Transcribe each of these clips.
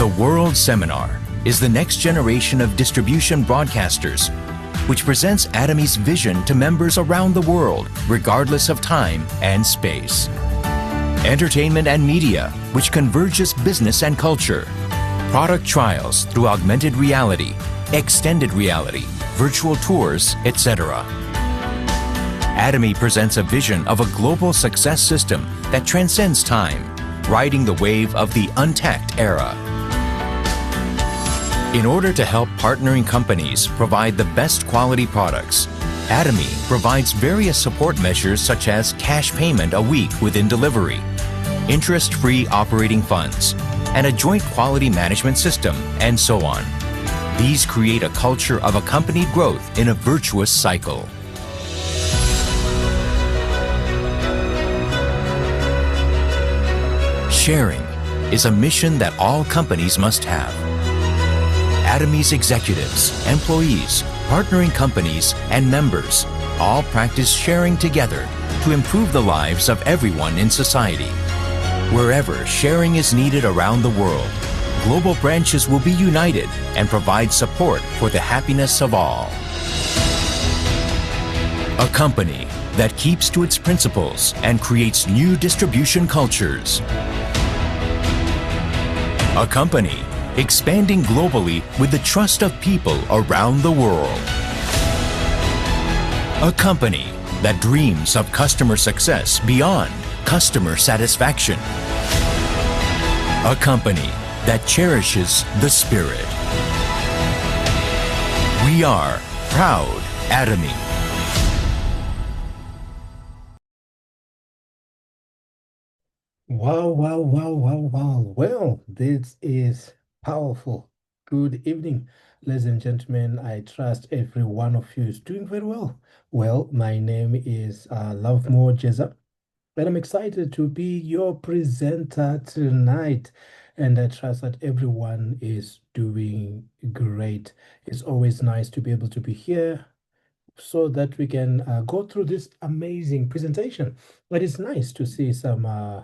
The World Seminar is the next generation of distribution broadcasters, which presents Atomy's vision to members around the world, regardless of time and space. Entertainment and media, which converges business and culture. Product trials through augmented reality, extended reality, virtual tours, etc. Atomy presents a vision of a global success system that transcends time, riding the wave of the untacked era. In order to help partnering companies provide the best quality products, Atomy provides various support measures such as cash payment a week within delivery, interest-free operating funds, and a joint quality management system, and so on. These create a culture of accompanied growth in a virtuous cycle. Sharing is a mission that all companies must have. Atomy's executives, employees, partnering companies, and members all practice sharing together to improve the lives of everyone in society. Wherever sharing is needed around the world, global branches will be united and provide support for the happiness of all. A company that keeps to its principles and creates new distribution cultures. A company expanding globally with the trust of people around the world. A company that dreams of customer success beyond customer satisfaction. A company that cherishes the spirit. We are proud Atomy. Wow, wow, wow, wow, wow. Well, this is powerful. Good evening, ladies and gentlemen. I trust every one of you is doing very well. Well, my name is Lovemore Jeza, and I'm excited to be your presenter tonight. And I trust that everyone is doing great. It's always nice to be able to be here so that we can go through this amazing presentation. But it's nice to see some uh,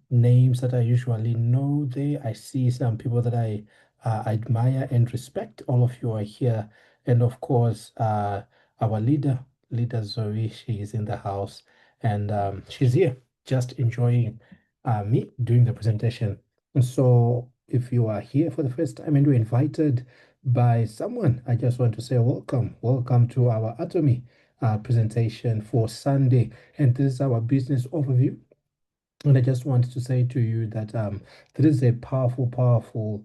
names that I usually know there. I see some people that I admire and respect. All of you are here. And of course, our leader Zoe, she is in the house and she's here just enjoying me doing the presentation. And so if you are here for the first time and you're invited by someone, I just want to say welcome. Welcome to our Atomy presentation for Sunday. And this is our business overview. And I just wanted to say to you that there is a powerful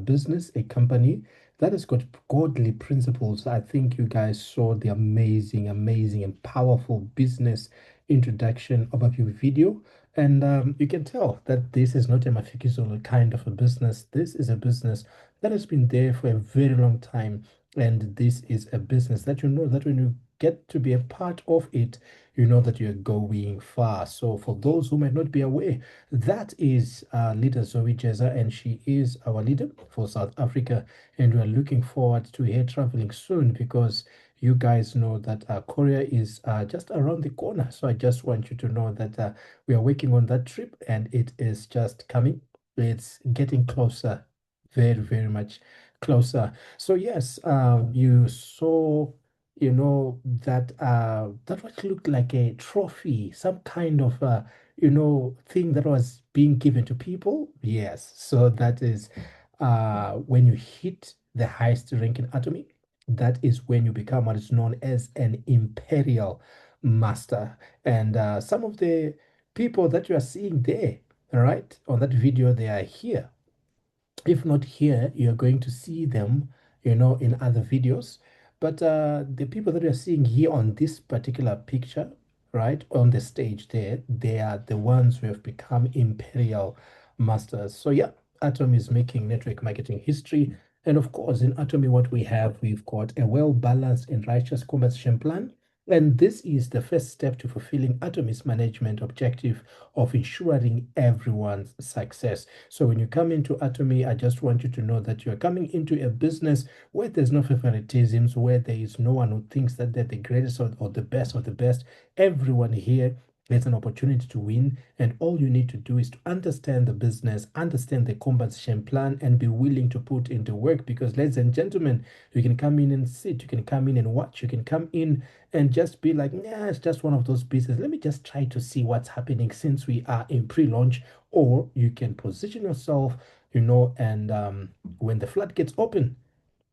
business, a company that has got godly principles. I think you guys saw the amazing and powerful business introduction overview video. And you can tell that this is not a Mafikizolo kind of a business. This is a business that has been there for a very long time. And this is a business that you know that when you get to be a part of it, you know that you're going far. So for those who might not be aware, that is leader Zoe Jeza, and she is our leader for South Africa. And we are looking forward to her traveling soon because you guys know that Korea is just around the corner. So I just want you to know that we are working on that trip and it is just coming. It's getting closer, very much closer. So yes, you saw that that what looked like a trophy, some kind of thing that was being given to people. Yes, so that is when you hit the highest rank in Atomy, that is when you become what is known as an imperial master. And some of the people that you are seeing there, all right, on that video, they are here. If not here, you're going to see them, in other videos. But the people that you're seeing here on this particular picture, right, on the stage there, they are the ones who have become imperial masters. So yeah, Atom is making network marketing history. And of course, in Atomy, what we've got a well-balanced and righteous compensation plan. And this is the first step to fulfilling Atomy's management objective of ensuring everyone's success. So when you come into Atomy, I just want you to know that you are coming into a business where there's no favoritisms, where there is no one who thinks that they're the greatest or the best of the best. Everyone here It's an opportunity to win, and all you need to do is to understand the business, understand the compensation plan, and be willing to put into work. Because, ladies and gentlemen, you can come in and sit, you can come in and watch, you can come in and just be like, nah, it's just one of those businesses. Let me just try to see what's happening since we are in pre-launch. Or you can position yourself, and when the floodgates open,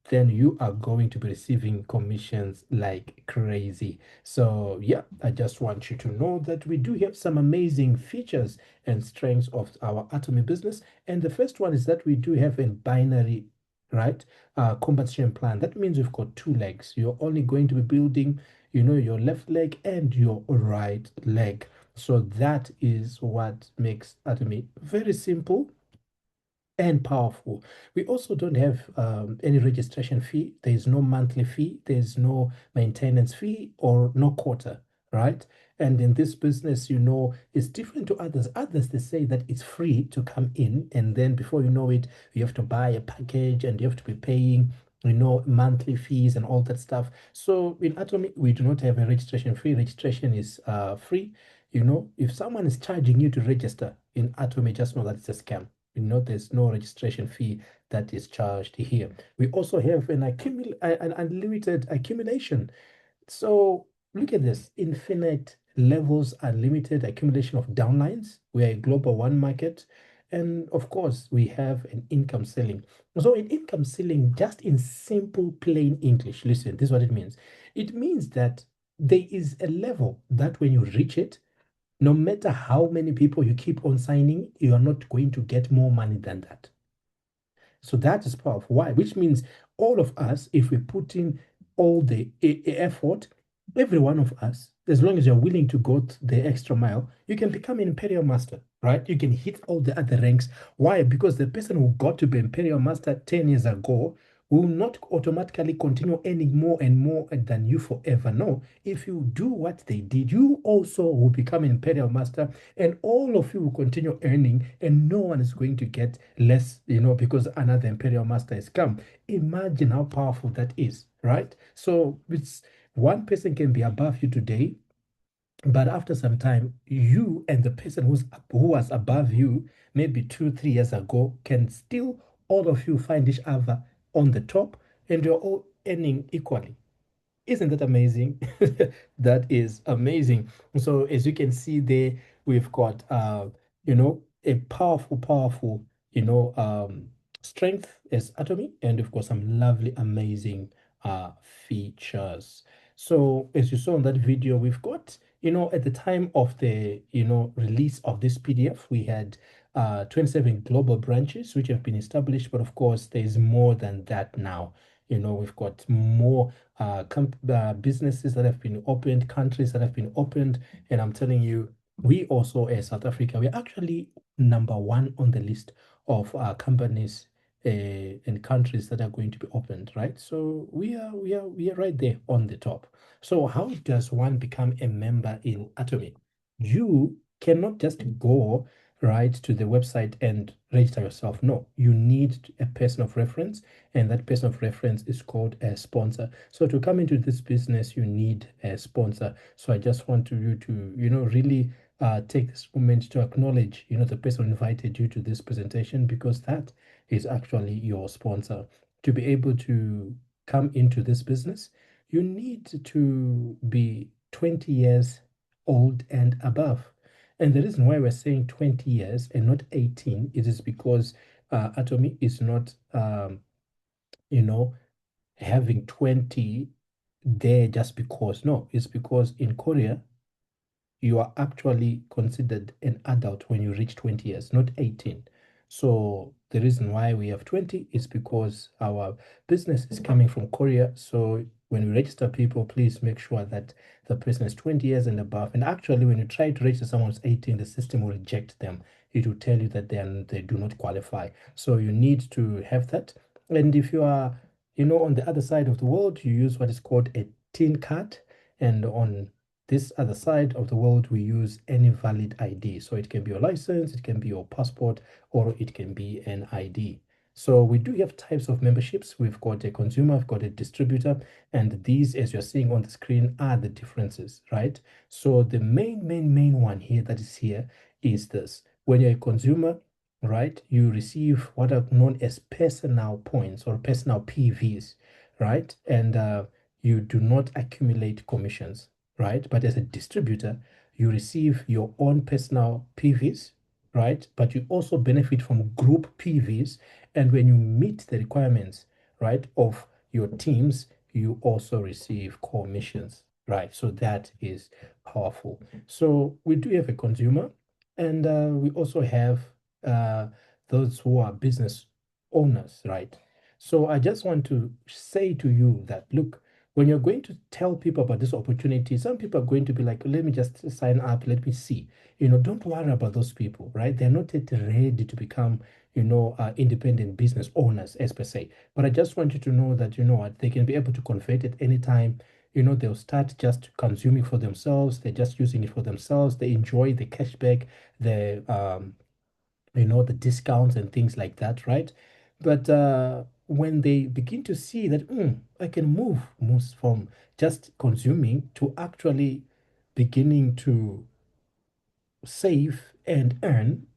then you are going to be receiving commissions like crazy. So, yeah, I just want you to know that we do have some amazing features and strengths of our Atomy business. And the first one is that we do have a binary, right, compensation plan. That means we've got two legs. You're only going to be building, your left leg and your right leg. So that is what makes Atomy very simple and powerful. We also don't have any registration fee. There is no monthly fee. There's no maintenance fee or no quota, right? And in this business, it's different to others. Others, they say that it's free to come in, and then before you know it, you have to buy a package and you have to be paying, monthly fees and all that stuff. So in Atomy, we do not have a registration fee. Registration is free. If someone is charging you to register in Atomy, just know that it's a scam. There's no registration fee that is charged here. We also have an unlimited accumulation. So look at this: infinite levels, unlimited accumulation of downlines. We are a global one market. And of course, we have an income ceiling. So in income ceiling, just in simple plain English, listen, this is what it means. It means that there is a level that when you reach it, no matter how many people you keep on signing, you are not going to get more money than that. So that is powerful. Why? Which means all of us, if we put in all the effort, every one of us, as long as you're willing to go the extra mile, you can become an Imperial Master, right? You can hit all the other ranks. Why? Because the person who got to be Imperial Master 10 years ago will not automatically continue earning more and more than you forever. No, if you do what they did, you also will become an Imperial Master, and all of you will continue earning, and no one is going to get less, because another Imperial Master has come. Imagine how powerful that is, right? So it's one person can be above you today, but after some time, you and the person who was above you, maybe 2, 3 years ago, can still all of you find each other on the top, and you're all earning equally. Isn't that amazing? That is amazing. So as you can see there, we've got a powerful, strength as Atomy, and we've got some lovely, amazing features. So as you saw in that video, we've got, at the time of the, release of this PDF, we had 27 global branches which have been established, but of course there's more than that now. We've got more businesses that have been opened, countries that have been opened, and I'm telling you, we also as South Africa, we're actually number one on the list of companies and countries that are going to be opened, right? So we are right there on the top. So how does one become a member in Atomy? You cannot just go right to the website and register yourself. No, you need a person of reference, and that person of reference is called a sponsor. So to come into this business, you need a sponsor. So I just want you to, really take this moment to acknowledge, the person who invited you to this presentation, because that is actually your sponsor. To be able to come into this business, you need to be 20 years old and above. And the reason why we're saying 20 years and not 18, it is because Atomy is not, you know, having 20 there just because. No, it's because in Korea, you are actually considered an adult when you reach 20 years, not 18. So the reason why we have 20 is because our business is coming from Korea. So when we register people, please make sure that the person is 20 years and above. And actually, when you try to register someone who's 18, the system will reject them. It will tell you that they do not qualify. So you need to have that. And if you are, on the other side of the world, you use what is called a tin card. And on this other side of the world, we use any valid ID. So it can be your license, it can be your passport, or it can be an ID. So we do have types of memberships. We've got a consumer, we've got a distributor, and these, as you're seeing on the screen, are the differences, right? So the main one here that is here is this. When you're a consumer, right, you receive what are known as personal points or personal PVs, right? And you do not accumulate commissions, right? But as a distributor, you receive your own personal PVs, right? But you also benefit from group PVs. And when you meet the requirements, right, of your teams, you also receive commissions, right? So that is powerful. So we do have a consumer, and we also have uh, those who are business owners, right? So I just want to say to you that, look, when you're going to tell people about this opportunity, some people are going to be like, let me just sign up, let me see. Don't worry about those people, right? They're not yet ready to become, independent business owners, as per se. But I just want you to know that, what, they can be able to convert at any time. They'll start just consuming for themselves. They're just using it for themselves. They enjoy the cashback, the discounts and things like that, right? But when they begin to see that, I can move from just consuming to actually beginning to save and earn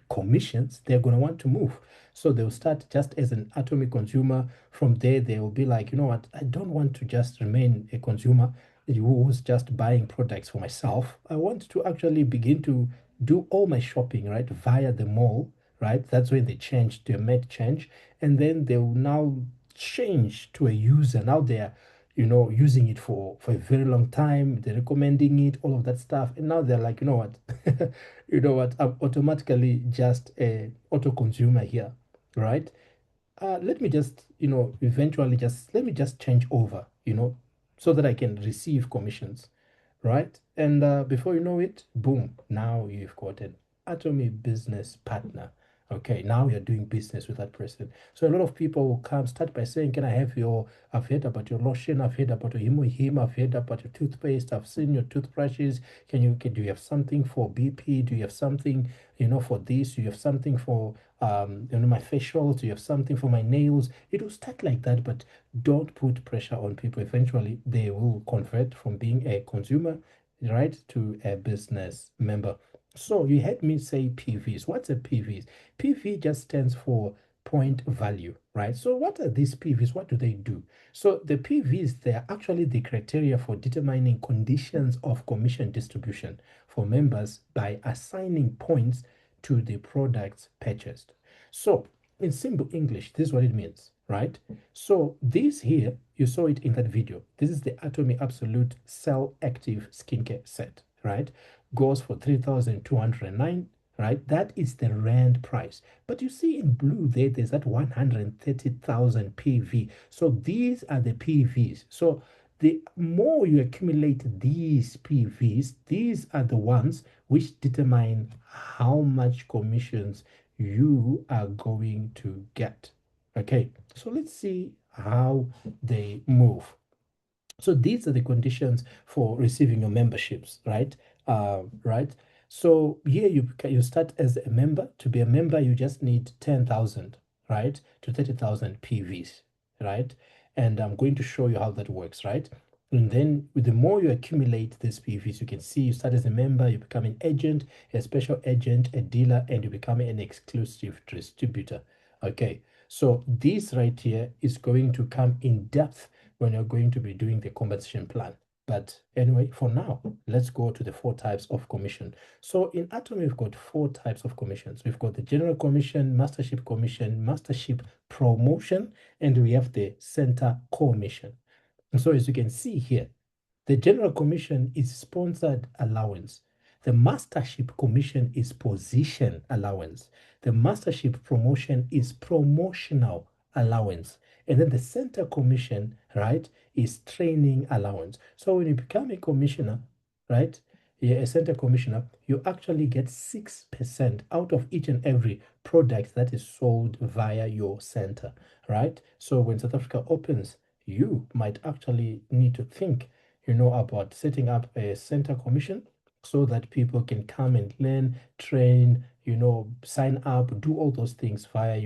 commissions, they're going to want to move. So they'll start just as an atomic consumer. From there, they will be like, you know what, I don't want to just remain a consumer who's just buying products for myself. I want to actually begin to do all my shopping, right, via the mall, right? That's when they change, they make change. And then they'll now change to a user. Now they're using it for a very long time. They're recommending it, all of that stuff. And now they're like, you know what? I'm automatically just a auto consumer here, right? Let me just, eventually just let me just change over, so that I can receive commissions, right? And before you know it, boom, now you've got an Atomy business partner. Okay, now you're doing business with that person. So a lot of people will come start by saying, can I have I've heard about your lotion, I've heard about your himo, I've heard about your toothpaste, I've seen your toothbrushes. Do you have something for BP? Do you have something, for this? Do you have something for my facials? Do you have something for my nails? It will start like that, but don't put pressure on people. Eventually, they will convert from being a consumer, right, to a business member. So you heard me say PVs. What's a PVs? PV just stands for point value, right? So what are these PVs? What do they do? So the PVs, they are actually the criteria for determining conditions of commission distribution for members by assigning points to the products purchased. So in simple English, this is what it means, right? So this here, you saw it in that video. This is the Atomy Absolute Cell Active Skincare Set, right? Goes for 3,209, right? That is the rand price. But you see in blue there's that 130,000 PV. So these are the PVs. So the more you accumulate these PVs, these are the ones which determine how much commissions you are going to get. Okay, so let's see how they move. So these are the conditions for receiving your memberships, right? Right. So here you start as a member. To be a member, you just need 10,000, right, to 30,000 PVs, right? And I'm going to show you how that works, right? And then with the more you accumulate these PVs, you can see you start as a member, you become an agent, a special agent, a dealer, and you become an exclusive distributor. Okay, so this right here is going to come in depth when you're going to be doing the compensation plan. But anyway, for now, let's go to the four types of commission. So in Atom, we've got four types of commissions. We've got the general commission, mastership promotion, and we have the center commission. And so as you can see here, the general commission is sponsored allowance. The mastership commission is position allowance. The mastership promotion is promotional allowance. And then the center commission, right, is training allowance. So when you become a commissioner, right, yeah, a center commissioner, you actually get 6% out of each and every product that is sold via your center, right? So when South Africa opens, you might actually need to think, about setting up a center commission so that people can come and learn, train, sign up, do all those things via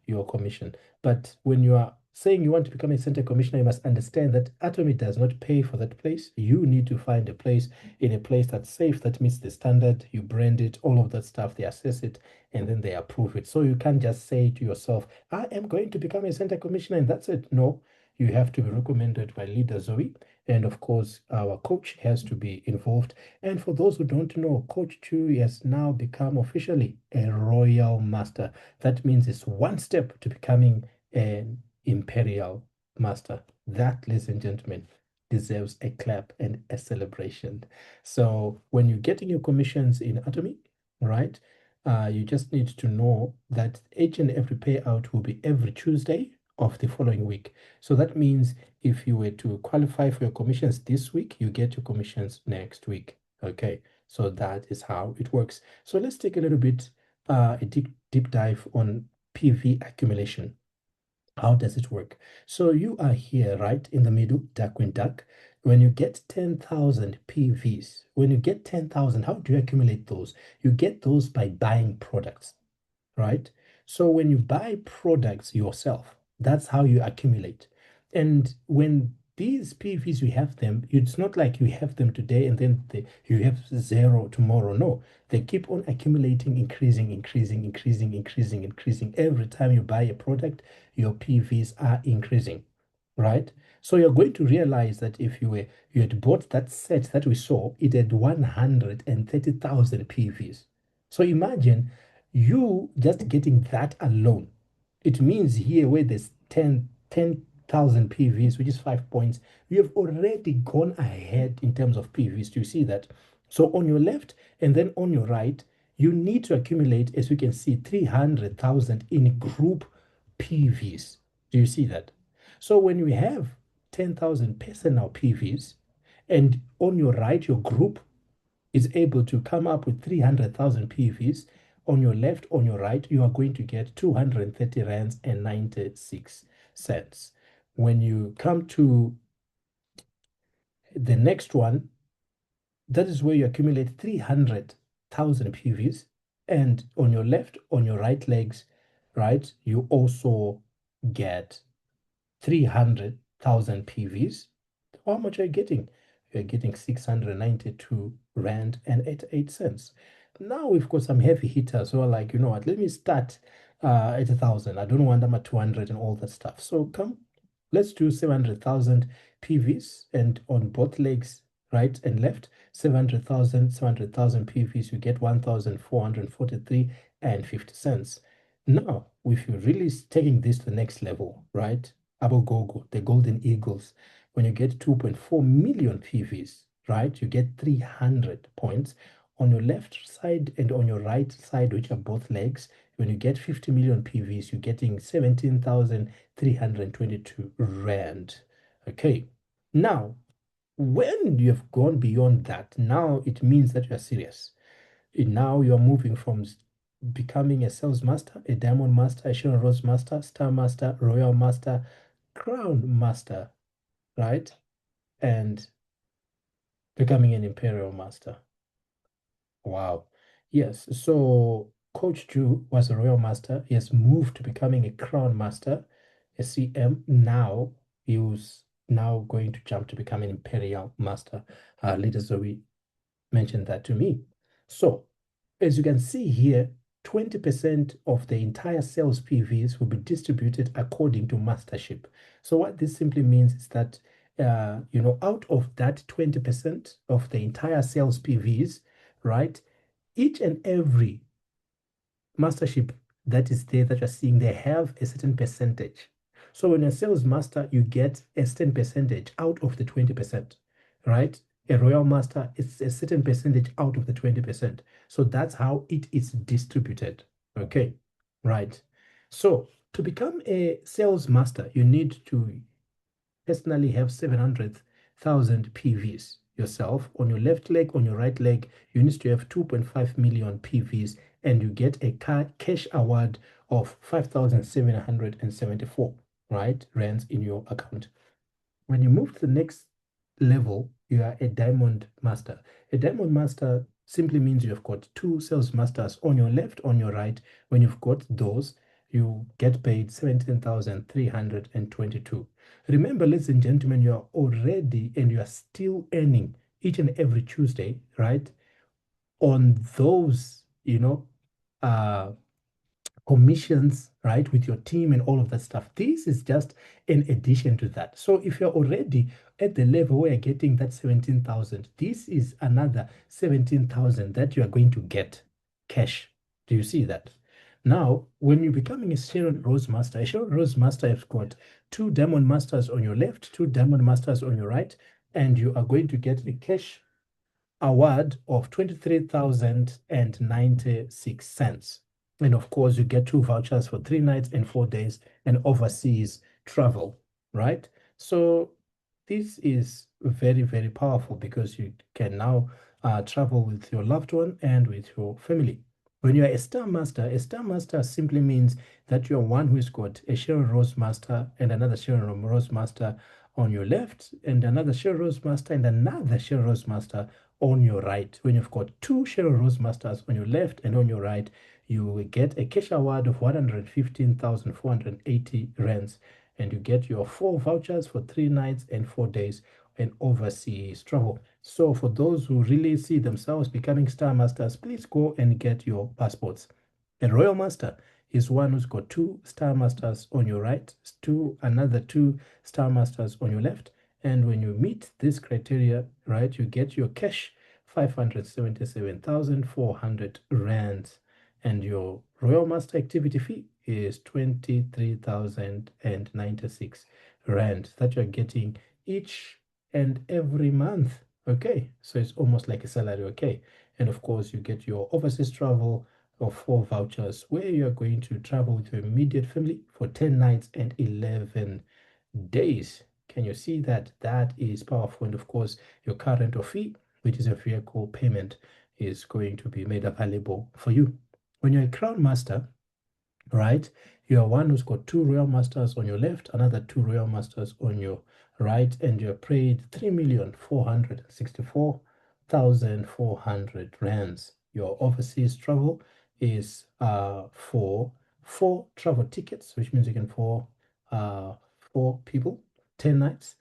your commission. But when you are saying you want to become a center commissioner, you must understand that Atomy does not pay for that place. You need to find a place in a place that's safe, that meets the standard. You brand it, all of that stuff, they assess it, and then they approve it. So you can't just say to yourself, I am going to become a center commissioner, and that's it. No, you have to be recommended by leader Zoe. And of course, our coach has to be involved. And for those who don't know, Coach Chu has now become officially a royal master. That means it's one step to becoming an imperial master. That, ladies and gentlemen, deserves a clap and a celebration. So when you're getting your commissions in Atomy, right, you just need to know that each and every payout will be every Tuesday of the following week. So that means if you were to qualify for your commissions this week, you get your commissions next week. Okay, so that is how it works. So let's take a little bit a deep dive on PV accumulation. How does it work? So you are here, right, in the middle, Darkwing Duck. When you get 10,000 PVs, when you get 10,000, how do you accumulate those? You get those by buying products, right? So when you buy products yourself, that's how you accumulate. And when these PVs, you have them, it's not like you have them today and then you have zero tomorrow. No, they keep on accumulating, increasing. Every time you buy a product, your PVs are increasing, right? So you're going to realize that if you had bought that set that we saw, it had 130,000 PVs. So imagine you just getting that alone. It means here where there's 10,000 PVs, which is 5 points, you have already gone ahead in terms of PVs. Do you see that? So on your left and then on your right, you need to accumulate, as you can see, 300,000 in group PVs. Do you see that? So when we have 10,000 personal PVs, and on your right, your group is able to come up with 300,000 PVs, on your left, on your right, you are going to get 230 rands and 96 cents. When you come to the next one, that is where you accumulate 300,000 PVs. And on your left, on your right legs, right, you also get 300,000 PVs. How much are you getting? You're getting 692 Rand and 88 cents. Now we've got some heavy hitters who are like, you know what, let me start at 1,000. I don't want them at 200 and all that stuff. So come, let's do 700,000 PVs, and on both legs, right and left, 700,000 PVs, you get 1,443 and 50 cents. Now, if you're really taking this to the next level, right? Abogogo, the Golden Eagles, when you get 2.4 million PVs, right, you get 300 points. On your left side and on your right side, which are both legs, when you get 50 million PVs, you're getting 17,322 Rand. Okay, now, when you have gone beyond that, now it means that you are serious. Now you are moving from becoming a sales master, a diamond master, a Sharon Rose master, star master, royal master, crown master, right? And becoming an imperial master. Wow. Yes. So Coach Drew was a royal master. He has moved to becoming a crown master, a CM. Now he was now going to jump to become an imperial master. Leader Zoe mentioned that to me. So as you can see here, 20% of the entire sales PVs will be distributed according to mastership. So what this simply means is that, out of that 20% of the entire sales PVs, right, each and every mastership that is there that you're seeing, they have a certain percentage. So when a sales master, you get a certain percentage out of the 20%, right? A royal master is a certain percentage out of the 20%. So that's how it is distributed. Okay, right. So to become a sales master, you need to personally have 700,000 PVs yourself. On your left leg, on your right leg, you need to have 2.5 million PVs, and you get a cash award of 5,774, right, rands in your account. When you move to the next level, you are a diamond master. A diamond master simply means you've got two sales masters on your left, on your right. When you've got those, you get paid 17,322. Remember, ladies and gentlemen, you are already and you are still earning each and every Tuesday, right? On those, uh, commissions, right, with your team and all of that stuff. This is just in addition to that. So if you're already at the level where you're getting that 17,000, this is another 17,000 that you are going to get cash. Do you see that? Now, when you're becoming a Sharon Rose Master, a Sharon Rose Master has got two Diamond Masters on your left, two Diamond Masters on your right, and you are going to get a cash award of 23,096 cents. And of course, you get two vouchers for 3 nights and 4 days and overseas travel, right? So this is very, very powerful because you can now travel with your loved one and with your family. When you are a Star Master simply means that you're one who's got a Sharon Rose Master and another Sharon Rose Master on your left, and another Sharon Rose Master and another Sharon Rose Master on your right. When you've got two Sharon Rose Masters on your left and on your right, you will get a cash award of 115,480 rands, and you get your 4 vouchers for 3 nights and 4 days and overseas travel. So for those who really see themselves becoming Star Masters, please go and get your passports. A Royal Master is one who's got two Star Masters on your right, another two Star Masters on your left. And when you meet this criteria, right, you get your cash 577,400 rands. And your Royal Master activity fee is 23,096 rand that you're getting each and every month. Okay, so it's almost like a salary. Okay, and of course, you get your overseas travel of 4 vouchers where you're going to travel with your immediate family for 10 nights and 11 days. Can you see that? That is powerful. And of course, your car rental fee, which is a vehicle payment, is going to be made available for you. When you're a Crown Master, right? You are one who's got two Royal Masters on your left, another two Royal Masters on your right, and you're paid 3,464,400 rands. Your overseas travel is for 4 travel tickets, which means you can for 4 people, 10 nights,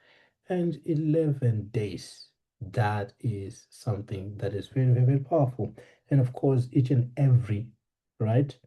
and 11 days. That is something that is very, very, very powerful. And of course, each and every, right,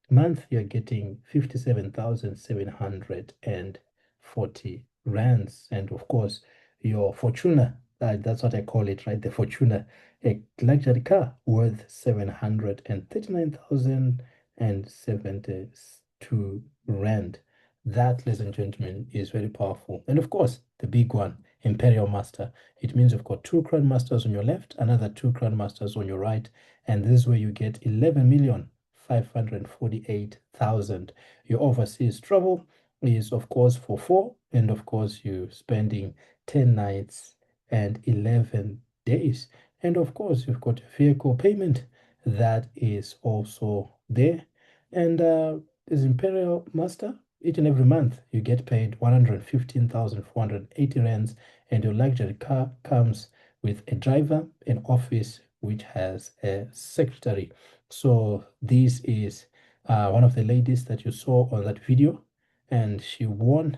month you're getting 57,740 rands. And of course, your Fortuna, that's what I call it, right? The Fortuna, a luxury car worth 739,072 rand. That, ladies and gentlemen, is very powerful. And of course, the big one, Imperial Master. It means you've got two Crown Masters on your left, another two Crown Masters on your right, and this is where you get 11,548,000. Your overseas travel is, of course, for 4, and of course, you're spending 10 nights and 11 days. And of course, you've got a vehicle payment that is also there. And as Imperial Master, each and every month you get paid 115,480 rands, and your luxury car comes with a driver, an office which has a secretary. So this is one of the ladies that you saw on that video, and she won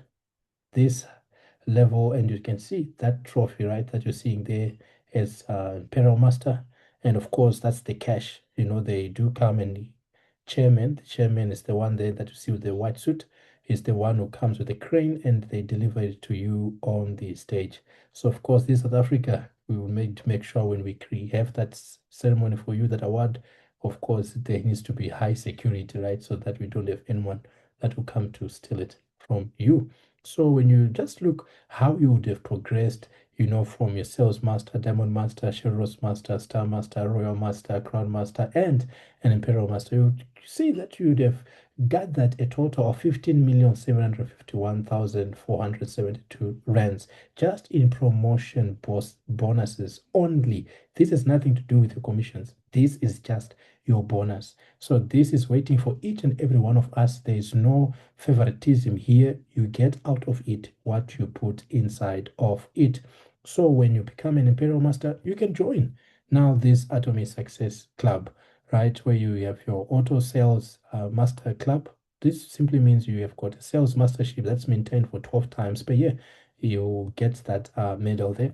this level, and you can see that trophy, right, that you're seeing there is Imperial Master. And of course, that's the cash. They do come, and the chairman is the one there that you see with the white suit, is the one who comes with the crane, and they deliver it to you on the stage. So of course, this South Africa, we will make sure when we have that ceremony for you, that award, of course, there needs to be high security, right, so that we don't have anyone that will come to steal it from you. So when you just look how you would have progressed, from your Sales Master, Diamond Master, Sheros Master, Star Master, Royal Master, Crown Master, and an Imperial Master, you see that you would have gathered a total of 15,751,472 rands just in promotion bonuses only. This has nothing to do with your commissions. This is just your bonus. So this is waiting for each and every one of us. There is no favoritism here. You get out of it what you put inside of it. So when you become an Imperial Master, you can join now this Atomy Success Club, right? Where you have your Auto Sales Master Club, This simply means you have got a sales mastership that's maintained for 12 times per year. You get that medal there.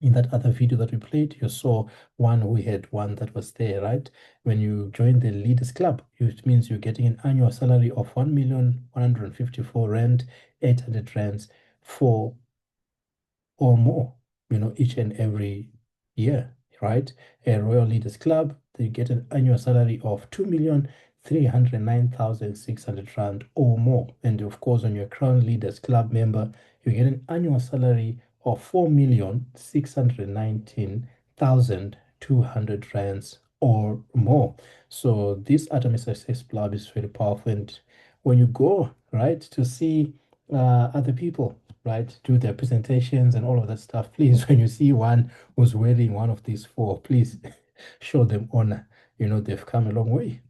In that other video that we played, you saw one who had one that was there, right? When you join the Leaders Club, it means you're getting an annual salary of 1,154 rand, 800 rands for or more, each and every year, right? A Royal Leaders Club, you get an annual salary of 2,309,600 rand or more. And of course, when you're a Crown Leaders Club member, you get an annual salary of 4,619,200 rands or more. So this Atomic Success Club is very powerful. And when you go, right, to see other people, right, do their presentations and all of that stuff, please, when you see one who's wearing one of these four, please show them honor. They've come a long way.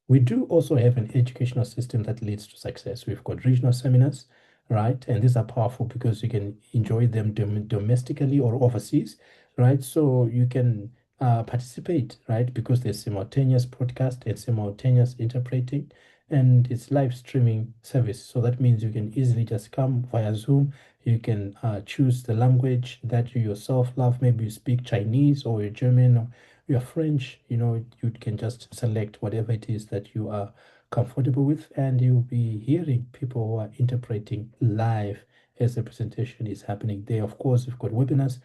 We do also have an educational system that leads to success. We've got regional seminars, right? And these are powerful because you can enjoy them domestically or overseas, right? So you can participate, right? Because there's simultaneous broadcast and simultaneous interpreting, and it's live streaming service. So that means you can easily just come via Zoom. You can choose the language that you yourself love. Maybe you speak Chinese or you're German or you're French, you can just select whatever it is that you are comfortable with, and you'll be hearing people who are interpreting live as the presentation is happening there. Of course, we've got webinars.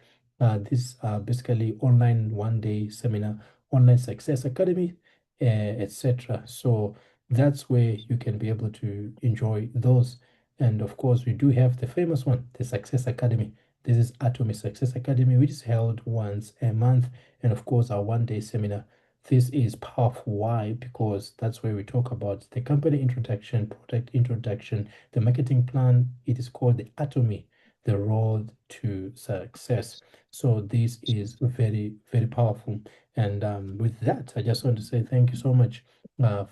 These are basically online one-day seminar, online success academy, etc. So that's where you can be able to enjoy those. And of course, we do have the famous one, the Success Academy. This is Atomic Success Academy, which is held once a month, and of course our one-day seminar. This is powerful. Why? Because that's where we talk about the company introduction, product introduction, the marketing plan. It is called the Atomy, the road to success. So this is very, very powerful. And with that, I just want to say thank you so much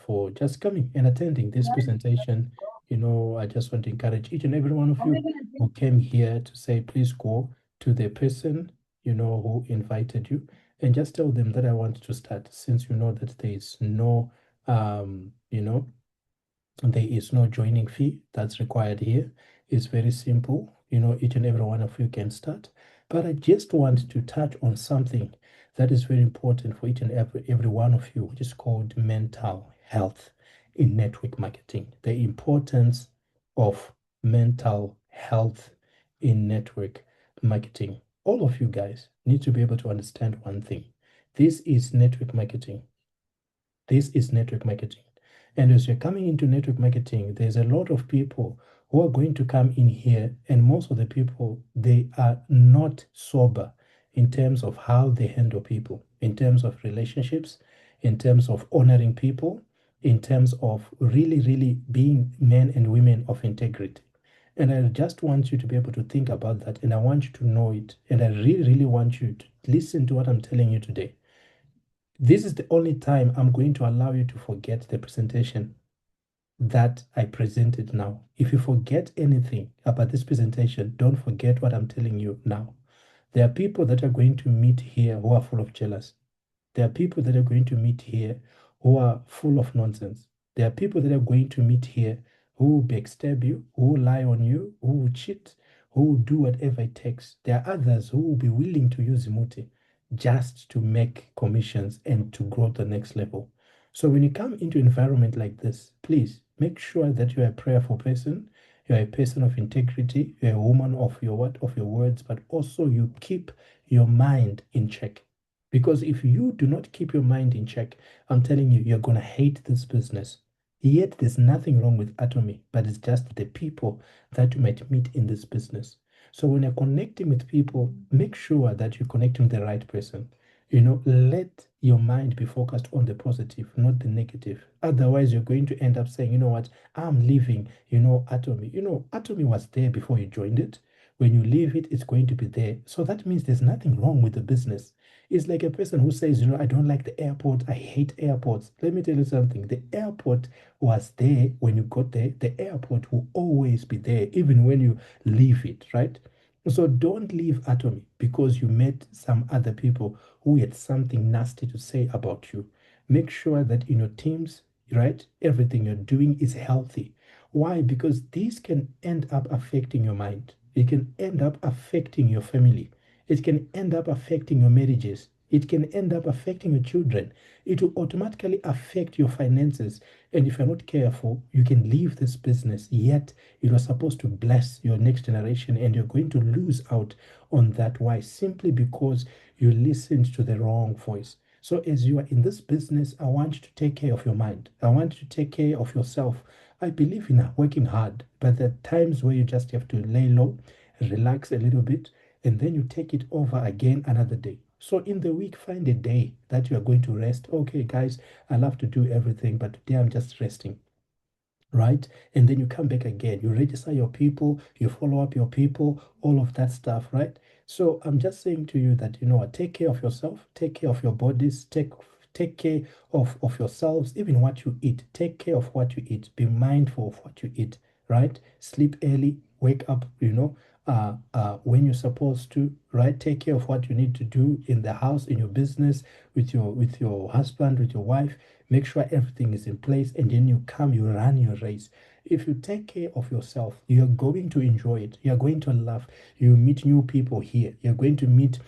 for just coming and attending this presentation. I just want to encourage each and every one of you who came here to say, please go to the person, who invited you, and just tell them that I want to start, since you know that there is no, um, you know, there is no joining fee that's required here. It's very simple. Each and every one of you can start. But I just want to touch on something that is very important for each and every one of you, which is called mental health in network marketing. The importance of mental health in network marketing. All of you guys need to be able to understand one thing. This is network marketing. This is network marketing. And as you're coming into network marketing, there's a lot of people who are going to come in here, and most of the people, they are not sober in terms of how they handle people, in terms of relationships, in terms of honoring people, in terms of really, really being men and women of integrity. And I just want you to be able to think about that, and I want you to know it. And I really, really want you to listen to what I'm telling you today. This is the only time I'm going to allow you to forget the presentation that I presented now. If you forget anything about this presentation, don't forget what I'm telling you now. There are people that are going to meet here who are full of jealousy. There are people that are going to meet here who are full of nonsense. There are people that are going to meet here who will backstab you, who will lie on you, who will cheat, who will do whatever it takes. There are others who will be willing to use Imuti just to make commissions and to grow to the next level. So when you come into an environment like this, please make sure that you're a prayerful person, you're a person of integrity, you're a woman of your what of your words, but also you keep your mind in check. Because if you do not keep your mind in check, I'm telling you, you're going to hate this business. Yet there's nothing wrong with Atomy, but it's just the people that you might meet in this business. So when you're connecting with people, make sure that you're connecting with the right person. Let your mind be focused on the positive, not the negative. Otherwise, you're going to end up saying, you know what, I'm leaving, Atomy. Atomy was there before you joined it. When you leave it, it's going to be there. So that means there's nothing wrong with the business. It's like a person who says, I don't like the airport. I hate airports. Let me tell you something. The airport was there when you got there. The airport will always be there, even when you leave it, right? So don't leave Atomy because you met some other people who had something nasty to say about you. Make sure that in your teams, right? Everything you're doing is healthy. Why? Because these can end up affecting your mind. It can end up affecting your family. It can end up affecting your marriages. It can end up affecting your children. It will automatically affect your finances. And if you're not careful, you can leave this business, yet it was supposed to bless your next generation, and you're going to lose out on that. Why? Simply because you listened to the wrong voice. So, as you are in this business, I want you to take care of your mind. I want you to take care of yourself. I believe in working hard, but there are times where you just have to lay low, relax a little bit, and then you take it over again another day. So in the week, find a day that you are going to rest. Okay, guys, I love to do everything, but today I'm just resting, right? And then you come back again, you register your people, you follow up your people, all of that stuff, right? So I'm just saying to you that, you know what, take care of yourself, take care of your bodies, take care of yourselves, even what you eat. Take care of what you eat. Be mindful of what you eat, right? Sleep early, wake up, when you're supposed to, right? Take care of what you need to do in the house, in your business, with your husband, with your wife. Make sure everything is in place, and then you come, you run your race. If you take care of yourself, you're going to enjoy it. You're going to laugh. You meet new people here. You're going to meet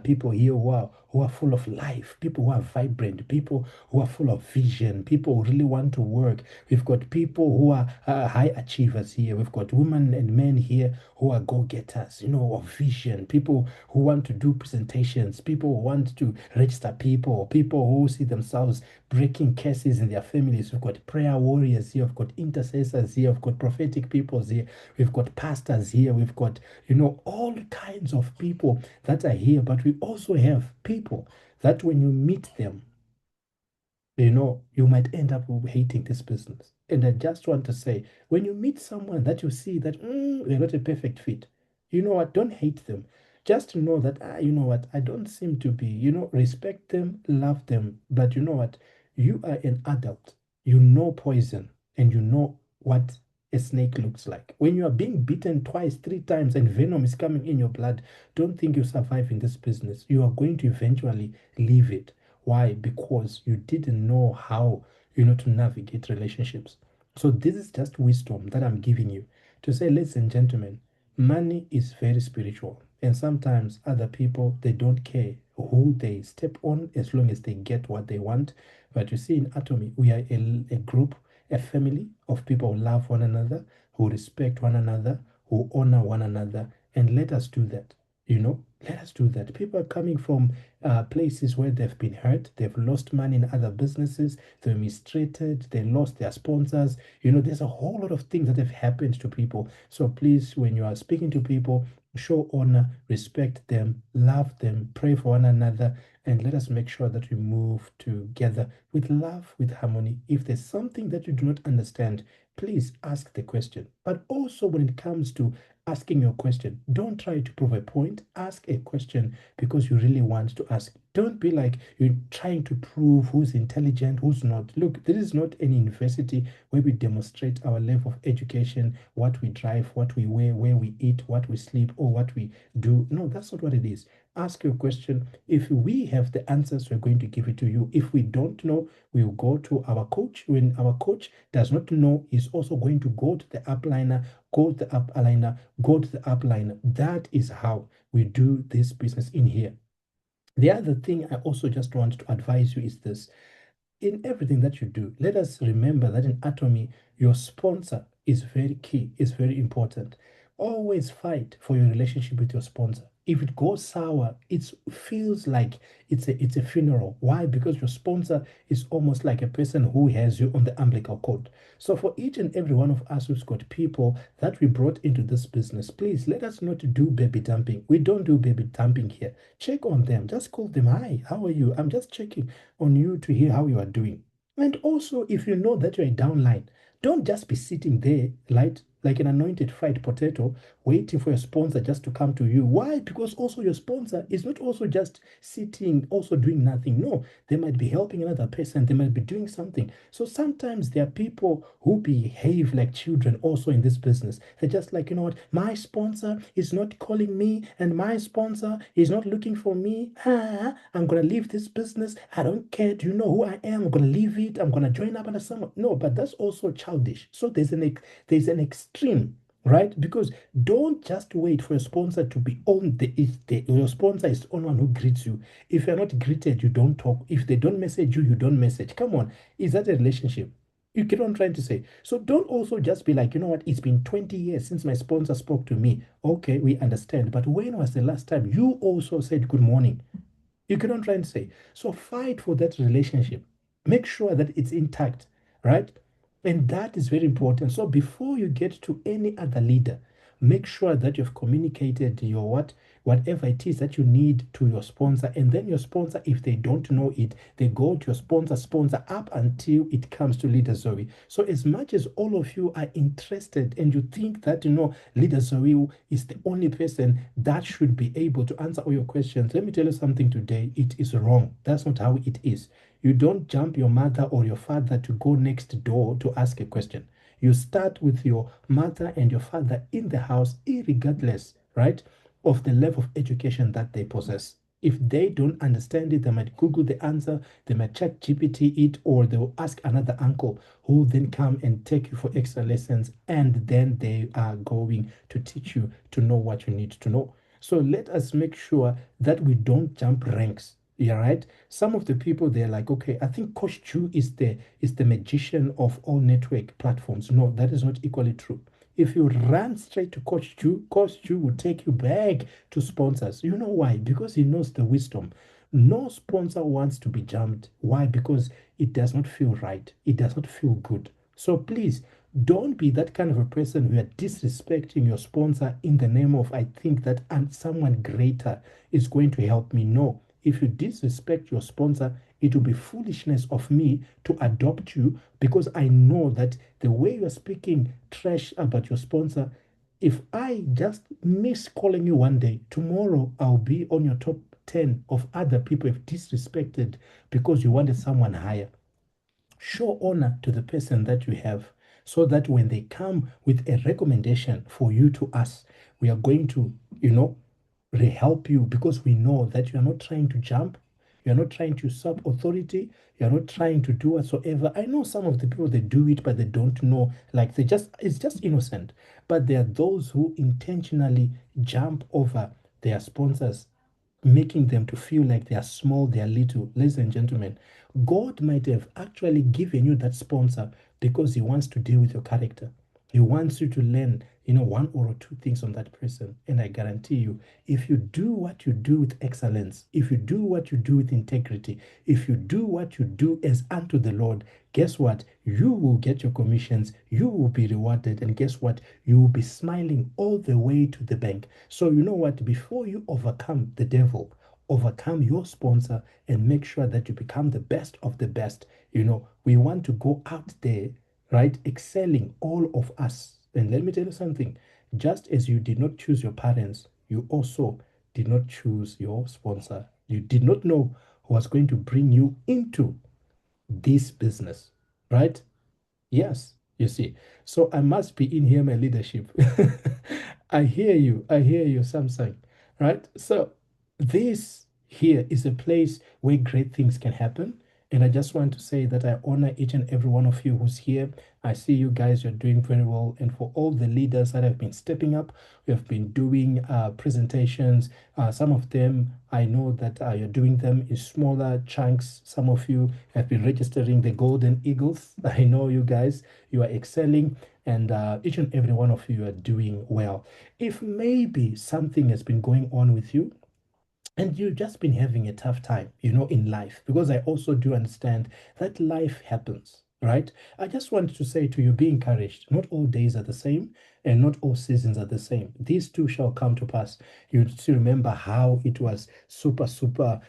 people here who are full of life, people who are vibrant, people who are full of vision, people who really want to work. We've got people who are high achievers here. We've got women and men here who are go-getters, of vision, people who want to do presentations, people who want to register people who see themselves breaking curses in their families. We've got prayer warriors here, we've got intercessors here, we've got prophetic people here, we've got pastors here, we've got, all kinds of people that are here, but we also have people that when you meet them, you might end up hating this business. And I just want to say, when you meet someone that you see that they're not a perfect fit, you know what? Don't hate them. Just know that, you know what? I don't seem to be, respect them, love them. But you know what? You are an adult. You know poison, and you know what a snake looks like. When you are being bitten twice, three times, and venom is coming in your blood, don't think you survive in this business. You are going to eventually leave it. Why? Because you didn't know how, to navigate relationships. So this is just wisdom that I'm giving you to say, ladies and gentlemen, money is very spiritual. And sometimes other people, they don't care who they step on as long as they get what they want. But you see, in Atomy, we are a group, a family of people who love one another, who respect one another, who honor one another. And let us do that. Let us do that. People are coming from places where they've been hurt, they've lost money in other businesses, they're mistreated, they lost their sponsors. There's a whole lot of things that have happened to people. So please, when you are speaking to people, show honor, respect them, love them, pray for one another, and let us make sure that we move together with love, with harmony. If there's something that you do not understand, please ask the question. But also, when it comes to asking your question, don't try to prove a point. Ask a question because you really want to ask. Don't be like you're trying to prove who's intelligent, who's not. Look, this is not an university where we demonstrate our level of education, what we drive, what we wear, where we eat, what we sleep, or what we do. No, that's not what it is. Ask your question. If we have the answers, we're going to give it to you. If we don't know, we'll go to our coach. When our coach does not know, he's also going to go to the upliner, go to the upliner, go to the upliner. That is how we do this business in here. The other thing I also just want to advise you is this. In everything that you do, let us remember that in Atomy, your sponsor is very key, is very important. Always fight for your relationship with your sponsor. If it goes sour, it feels like it's a funeral. Why? Because your sponsor is almost like a person who has you on the umbilical cord. So for each and every one of us who's got people that we brought into this business, please let us not do baby dumping. We don't do baby dumping here. Check on them. Just call them. Hi, how are you? I'm just checking on you to hear how you are doing. And also, if you know that you're a downline, don't just be sitting there, right? like an anointed fried potato, waiting for your sponsor just to come to you. Why? Because also your sponsor is not also just sitting, also doing nothing. No, they might be helping another person, they might be doing something. So sometimes there are people who behave like children also in this business. They're just like, you know what, my sponsor is not calling me, and my sponsor is not looking for me. I'm gonna leave this business. I don't care. Do you know who I am? I'm gonna leave it. I'm gonna join up under someone. No, but that's also childish. So there's an extreme, right? Because don't just wait for your sponsor to be on your sponsor is the only one who greets you. If you're not greeted, you don't talk. If they don't message you, you don't message. Come on, is that a relationship? You get what I'm trying to say. So don't also just be like, you know what, it's been 20 years since my sponsor spoke to me. Okay, we understand. But when was the last time you also said good morning? You get what I'm trying to say? So fight for that relationship. Make sure that it's intact, right? And that is very important. So before you get to any other leader, make sure that you've communicated your whatever it is that you need to your sponsor. And then your sponsor, if they don't know it, they go to your sponsor up until it comes to Leader Zoe. So as much as all of you are interested and you think that Leader Zoe is the only person that should be able to answer all your questions, let me tell you something today. It is wrong. That's not how it is. You don't jump your mother or your father to go next door to ask a question. You start with your mother and your father in the house, irregardless, right, of the level of education that they possess. If they don't understand it, they might Google the answer, they might chat GPT it, or they'll ask another uncle who will then come and take you for extra lessons, and then they are going to teach you to know what you need to know. So let us make sure that we don't jump ranks. Yeah, right. Some of the people they're like, okay, I think Coach Chu is the magician of all network platforms. No, that is not equally true. If you run straight to Coach Chu will take you back to sponsors. You know why? Because he knows the wisdom. No sponsor wants to be jumped. Why? Because it does not feel right. It does not feel good. So please don't be that kind of a person who are disrespecting your sponsor in the name of I think that and someone greater is going to help me. No, if you disrespect your sponsor, it will be foolishness of me to adopt you because I know that the way you are speaking trash about your sponsor, if I just miss calling you one day, tomorrow I'll be on your top 10 of other people you've disrespected because you wanted someone higher. Show honor to the person that you have so that when they come with a recommendation for you to us, we are going to, help you because we know that you are not trying to jump, you are not trying to usurp authority, you are not trying to do whatsoever. I know some of the people they do it, but they don't know, like it's just innocent. But there are those who intentionally jump over their sponsors, making them to feel like they are small, they are little. Ladies and gentlemen, God might have actually given you that sponsor because He wants to deal with your character. He wants you to learn, one or two things on that person. And I guarantee you, if you do what you do with excellence, if you do what you do with integrity, if you do what you do as unto the Lord, guess what? You will get your commissions, you will be rewarded, and guess what? You will be smiling all the way to the bank. So, you know what? Before you overcome the devil, overcome your sponsor and make sure that you become the best of the best. We want to go out there, right? Excelling all of us. And let me tell you something, just as you did not choose your parents, you also did not choose your sponsor. You did not know who was going to bring you into this business, right? Yes, you see. So I must be in here, my leadership. I hear you, Samsung, right? So this here is a place where great things can happen. And I just want to say that I honor each and every one of you who's here. I see you guys, you're doing very well. And for all the leaders that have been stepping up, we have been doing presentations. Some of them, I know that you're doing them in smaller chunks. Some of you have been registering the Golden Eagles. I know you guys, you are excelling. And each and every one of you are doing well. If maybe something has been going on with you, and you've just been having a tough time, in life, because I also do understand that life happens, right? I just wanted to say to you, be encouraged. Not all days are the same, and not all seasons are the same. These too shall come to pass. You still remember how it was super, super,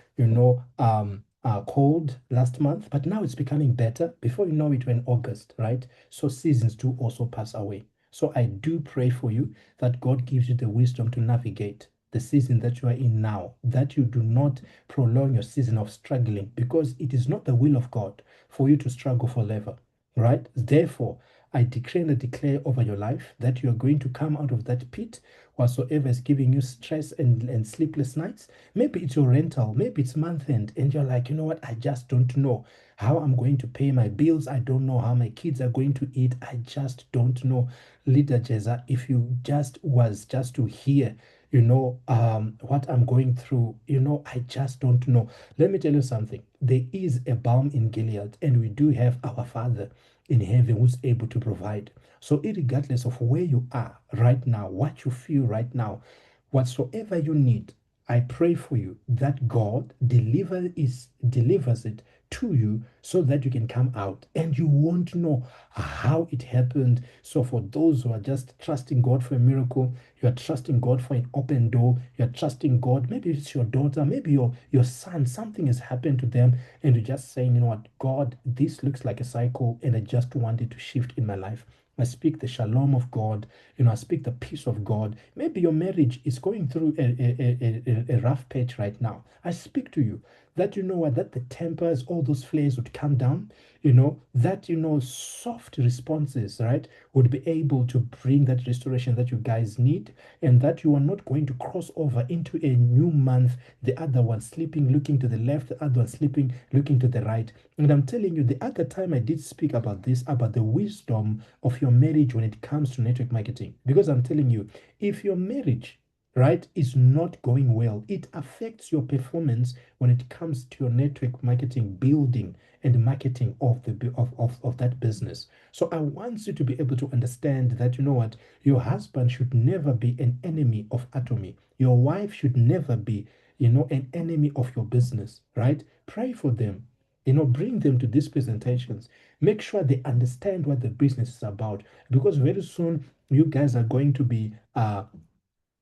cold last month, but now it's becoming better. Before you know it, we're in August, right? So seasons do also pass away. So I do pray for you that God gives you the wisdom to navigate the season that you are in now, that you do not prolong your season of struggling, because it is not the will of God for you to struggle forever, right? Therefore, I decree and I declare over your life that you are going to come out of that pit whatsoever is giving you stress and sleepless nights. Maybe it's your rental, maybe it's month end, and you're like, you know what, I just don't know how I'm going to pay my bills. I don't know how my kids are going to eat. I just don't know. Leader Jeza, if you just to hear, what I'm going through, I just don't know. Let me tell you something. There is a balm in Gilead, and we do have our Father in heaven who's able to provide. So, regardless of where you are right now, what you feel right now, whatsoever you need, I pray for you that God delivers it to you so that you can come out and you won't know how it happened. So for those who are just trusting God for a miracle, you are trusting God for an open door, you are trusting God, maybe it's your daughter, maybe your son, something has happened to them, and you're just saying, you know what, God, this looks like a cycle and I just wanted to shift in my life. I speak the shalom of God. I speak the peace of God. Maybe your marriage is going through a rough patch right now. I speak to you that you know what, that the tempers, all those flares would come down, that soft responses, right, would be able to bring that restoration that you guys need, and that you are not going to cross over into a new month, the other one sleeping, looking to the left, the other one sleeping, looking to the right. And I'm telling you, the other time I did speak about this, about the wisdom of your marriage when it comes to network marketing, because I'm telling you, if your marriage, right, is not going well, it affects your performance when it comes to your network marketing, building and marketing of that business. So I want you to be able to understand that, you know what, your husband should never be an enemy of Atomy. Your wife should never be, an enemy of your business, right? Pray for them. Bring them to these presentations. Make sure they understand what the business is about, because very soon you guys are going to be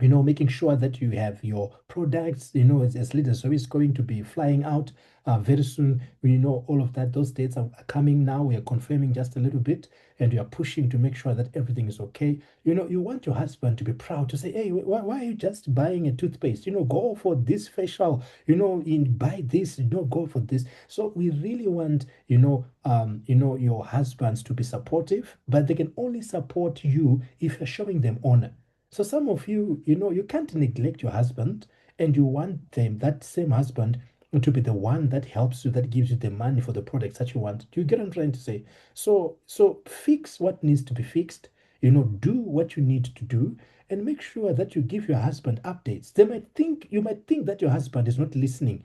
making sure that you have your products, as leaders. So it's going to be flying out very soon. We know all of that. Those dates are coming now. We are confirming just a little bit, and we are pushing to make sure that everything is okay. You want your husband to be proud to say, hey, why are you just buying a toothpaste? Go for this facial, buy this, go for this. So we really want, your husbands to be supportive, but they can only support you if you're showing them honor. So some of you, you can't neglect your husband, and you want that same husband to be the one that helps you, that gives you the money for the products that you want. Do you get what I'm trying to say? So fix what needs to be fixed, do what you need to do, and make sure that you give your husband updates. You might think that your husband is not listening,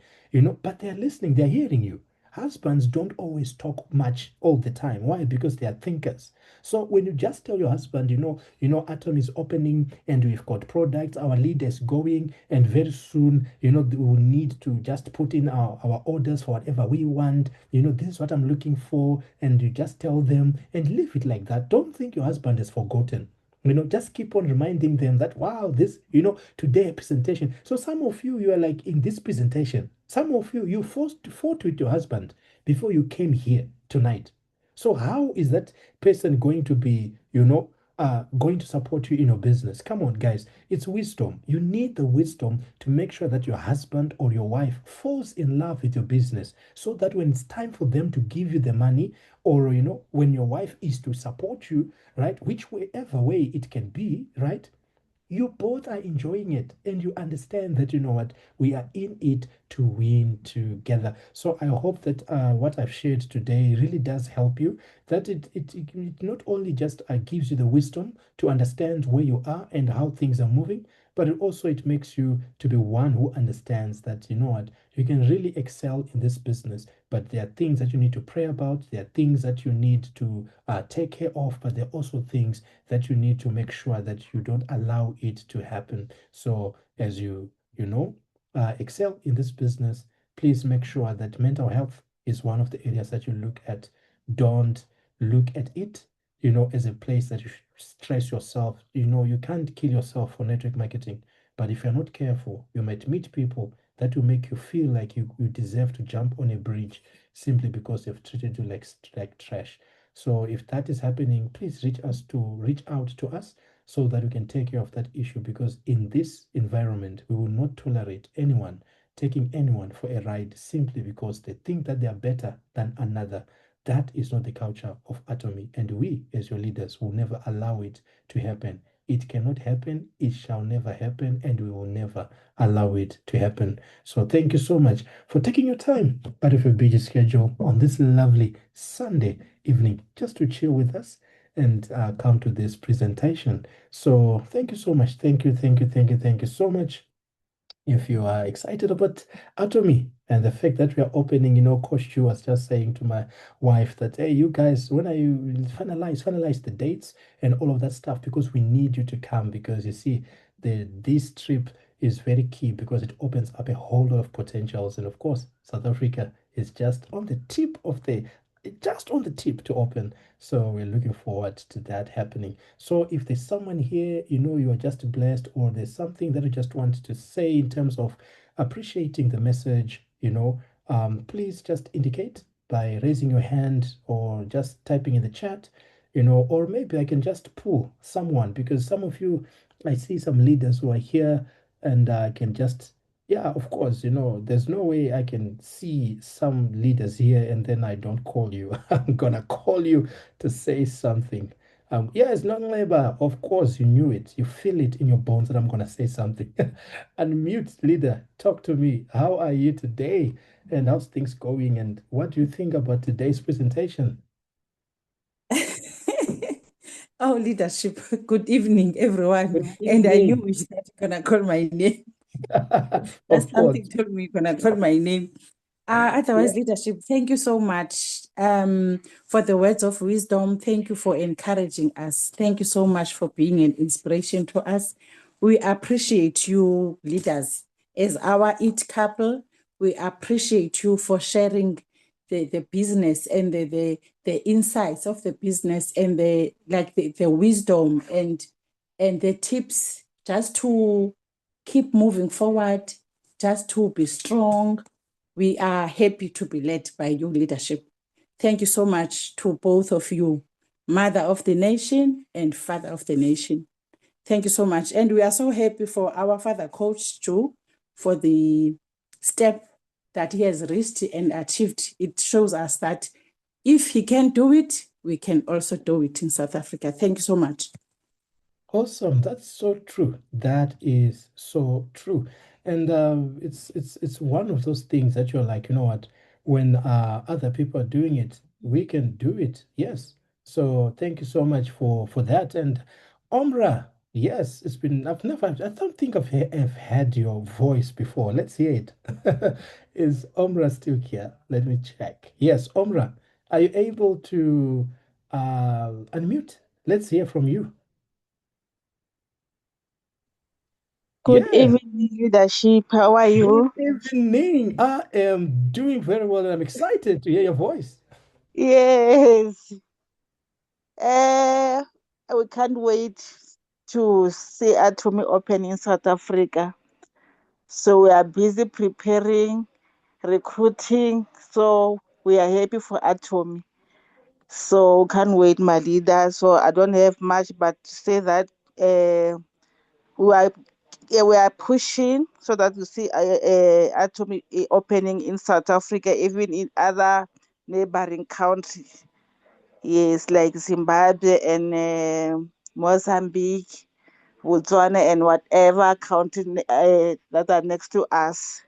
but they're listening, they're hearing you. Husbands don't always talk much all the time. Why? Because they are thinkers. So when you just tell your husband, Atom is opening and we've got products, our lead is going, and very soon, we'll need to just put in our orders for whatever we want. This is what I'm looking for. And you just tell them and leave it like that. Don't think your husband has forgotten. Just keep on reminding them that, wow, this, today presentation. So some of you, you are like in this presentation. Some of you, you fought with your husband before you came here tonight. So how is that person going to be, going to support you in your business? Come on, guys. It's wisdom. You need the wisdom to make sure that your husband or your wife falls in love with your business, so that when it's time for them to give you the money, or, when your wife is to support you, right, whichever way it can be, right, you both are enjoying it, and you understand that, what, we are in it to win together. So I hope that what I've shared today really does help you, that it not only just gives you the wisdom to understand where you are and how things are moving, but it makes you to be one who understands that, what, you can really excel in this business, but there are things that you need to pray about, there are things that you need to take care of, but there are also things that you need to make sure that you don't allow it to happen. So as excel in this business, please make sure that mental health is one of the areas that you look at. Don't look at it, as a place that you stress yourself. You can't kill yourself for network marketing, but if you're not careful, you might meet people that will make you feel like you deserve to jump on a bridge simply because they've treated you like trash. So if that is happening, please reach out to us so that we can take care of that issue, because in this environment, we will not tolerate anyone taking anyone for a ride simply because they think that they are better than another. That is not the culture of Atomy, and we, as your leaders, will never allow it to happen. It cannot happen, it shall never happen, and we will never allow it to happen. So, thank you so much for taking your time out of your busy schedule on this lovely Sunday evening just to chill with us and come to this presentation. So, thank you so much. Thank you, thank you, thank you, thank you so much. If you are excited about Atomy and the fact that we are opening, Coach Chu was just saying to my wife that, hey, you guys, when are you finalize the dates and all of that stuff, because we need you to come, because you see, this trip is very key because it opens up a whole lot of potentials. And of course, South Africa is just on the tip to open. So we're looking forward to that happening. So if there's someone here, you are just blessed, or there's something that you just want to say in terms of appreciating the message, please just indicate by raising your hand or just typing in the chat, or maybe I can just pull someone, because some of you, I see some leaders who are here, and I can just, yeah, of course, there's no way I can see some leaders here and then I don't call you. I'm gonna call you to say something. Yes, non-labor, of course, you knew it. You feel it in your bones that I'm gonna say something. Unmute, leader, talk to me. How are you today? And how's things going? And what do you think about today's presentation? Oh, leadership. Good evening, everyone. Good And I knew evening. that you're gonna call my name. Of Just something course. told me you're gonna call my name. Yeah. Otherwise, leadership, thank you so much for the words of wisdom. Thank you for encouraging us. Thank you so much for being an inspiration to us. We appreciate you, leaders. As our IT couple, we appreciate you for sharing the business and the insights of the business and the wisdom and the tips just to keep moving forward, just to be strong. We are happy to be led by your leadership. Thank you so much to both of you, mother of the nation and father of the nation. Thank you so much. And we are so happy for our father, Coach Joe, for the step that he has reached and achieved. It shows us that if he can do it, we can also do it in South Africa. Thank you so much. Awesome. That's so true. That is so true. And it's one of those things that you're like, you know what, when other people are doing it, we can do it. Yes. So thank you so much for that. And Omra, yes, I don't think I've had your voice before. Let's hear it. Is Omra still here? Let me check. Yes, Omra, are you able to unmute? Let's hear from you. Good Yeah. evening, leadership. How are Good you? evening. I am doing very well and I'm excited to hear your voice. Yes. Uh, we can't wait to see Atomy open in South Africa. So we are busy preparing, recruiting. So we are happy for Atomy. So can't wait, my leader. So I don't have much but to say that we are we are pushing so that we see Atomy opening in South Africa, even in other neighboring countries. Yes, like Zimbabwe and Mozambique, Botswana, and whatever country that are next to us,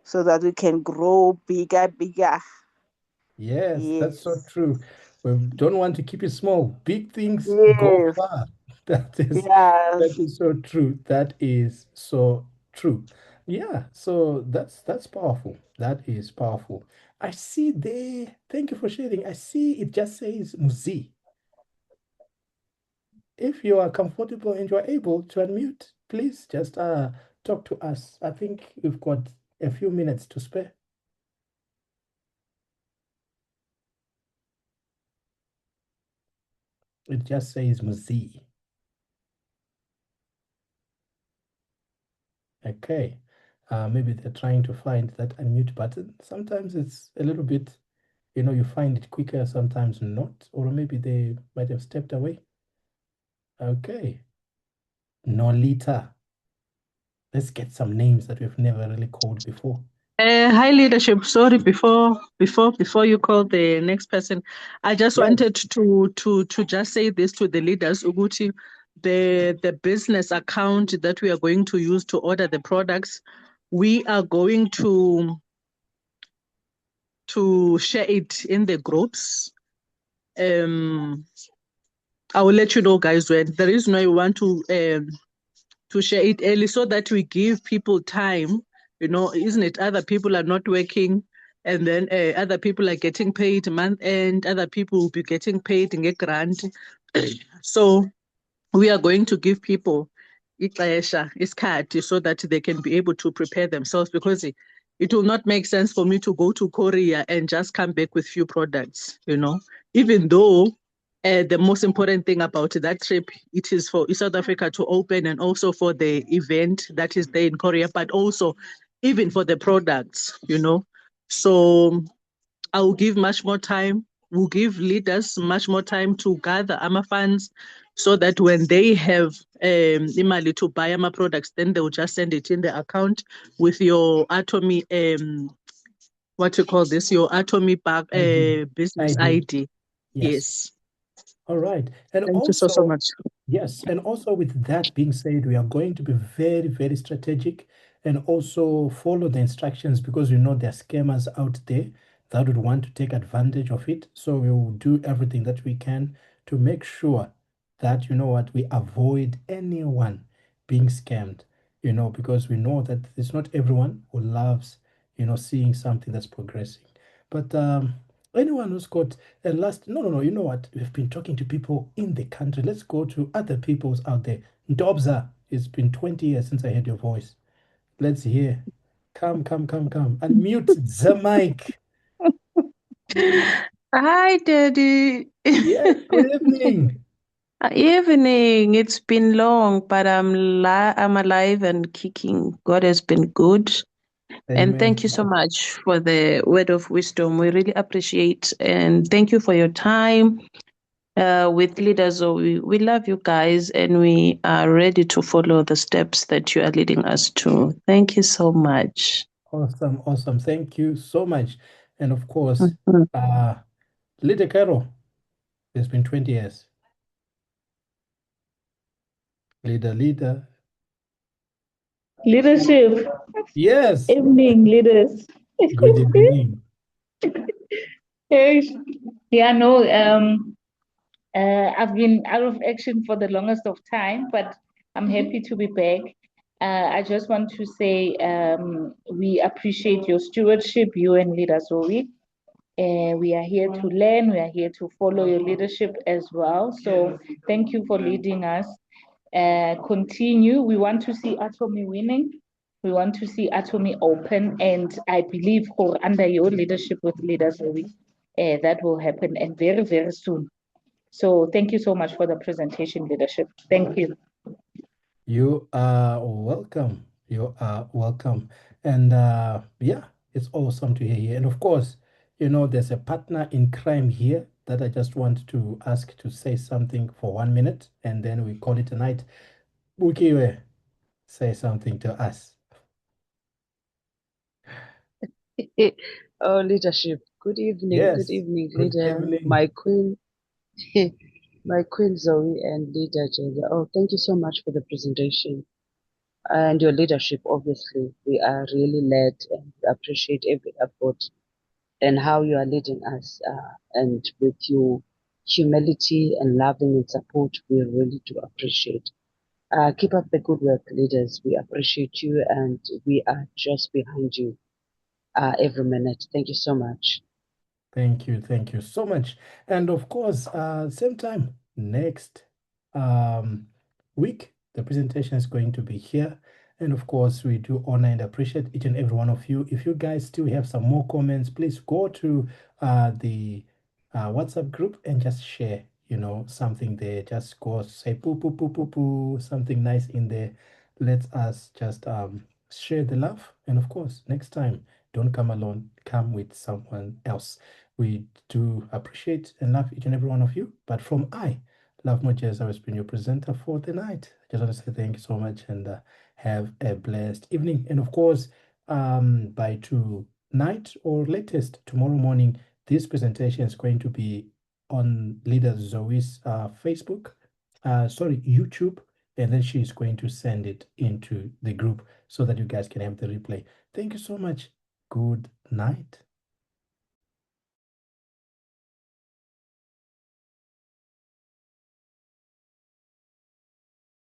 so that we can grow bigger, bigger. Yes, that's so Yes, true. We don't want to keep it small. Big things go yes, far. That is yes. so true. That is so true. Yeah, so that's powerful. That is powerful. I see there. Thank you for sharing. I see it just says Muzi. If you are comfortable and you are able to unmute, please just talk to us. I think we've got a few minutes to spare. It just says Muzi. Okay. Maybe they're trying to find that unmute button. Sometimes it's a little bit you find it quicker, sometimes not, or maybe they might have stepped away. Okay. Nolita. Let's get some names that we've never really called before. Hi leadership. Sorry, before you call the next person, I just Yes. wanted to just say this to the leaders, Uguti, the business account that we are going to use to order the products, we are going to share it in the groups. I will let you know, guys, when the reason why we want to share it early so that we give people time, isn't it? Other people are not working, and then other people are getting paid month end, other people will be getting paid in a grant. So we are going to give people isikhathi so that they can be able to prepare themselves, because it will not make sense for me to go to Korea and just come back with few products, even though the most important thing about that trip, it is for South Africa to open, and also for the event that is there in Korea, but also even for the products. So I will give much more time. We'll give leaders much more time to gather AMA funds, so that when they have imali to buy AMA products, then they will just send it in the account with your Atomy, what you call this, your Atomy business ID. ID. Yes. Yes. All right. And Thank you so also, much. yes, and also with that being said, we are going to be very, very strategic and also follow the instructions, because we know there are scammers out there that would want to take advantage of it. So we will do everything that we can to make sure that, we avoid anyone being scammed, because we know that it's not everyone who loves, seeing something that's progressing. But anyone who's got a last, no, you know what? We've been talking to people in the country. Let's go to other people's out there. Ndobza, it's been 20 years since I heard your voice. Let's hear. Come. Unmute the mic. Hi, Daddy. Yes, good evening. Evening. It's been long, but I'm alive and kicking. God has been good. And Amen. thank you so much for the word of wisdom. We really appreciate, and thank you for your time with leaders. So we love you guys, and we are ready to follow the steps that you are leading us to. Thank you so much. Awesome. Thank you so much. And of course, Mhm. Leader Carol, it's been 20 years. Leader. Leadership. Yes. Evening, leaders. Good evening. Yes. Yeah, no, I've been out of action for the longest of time, but I'm happy to be back. I just want to say we appreciate your stewardship, you and Leader Zoe. We are here to learn, we are here to follow your leadership as well. So thank you for leading us. Continue. We want to see Atomy winning. We want to see Atomy open. And I believe for under your leadership with Leader Zoe, that will happen, and very, very soon. So thank you so much for the presentation, leadership. Thank you. You are welcome. And yeah, it's awesome to hear you. And of course, there's a partner in crime here that I just want to ask to say something for 1 minute, and then we call it a night. Bukiwe, say something to us. Oh, leadership. Good evening, Yes, good leader, evening. my queen, my queen Zoe, and leader Jeza. Oh, thank you so much for the presentation and your leadership. Obviously, we are really led and appreciate every effort and how you are leading us. And with your humility and loving and support, we really do appreciate. Keep up the good work, leaders. We appreciate you, and we are just behind you every minute. Thank you so much. Thank you so much. And of course, same time next um, week, the presentation is going to be here. And of course, we do honor and appreciate each and every one of you. If you guys still have some more comments, please go to the WhatsApp group and just share, something there. Just go say poo, poo, poo, poo, poo, something nice in there. Let us just share the love. And of course, next time, don't come alone, come with someone else. We do appreciate and love each and every one of you. But from Love More Jeza, has been your presenter for the night. I just want to say thank you so much and have a blessed evening. And of course, by tonight or latest tomorrow morning, this presentation is going to be on Leader Zoe's YouTube, and then she's going to send it into the group so that you guys can have the replay. Thank you so much. Good night.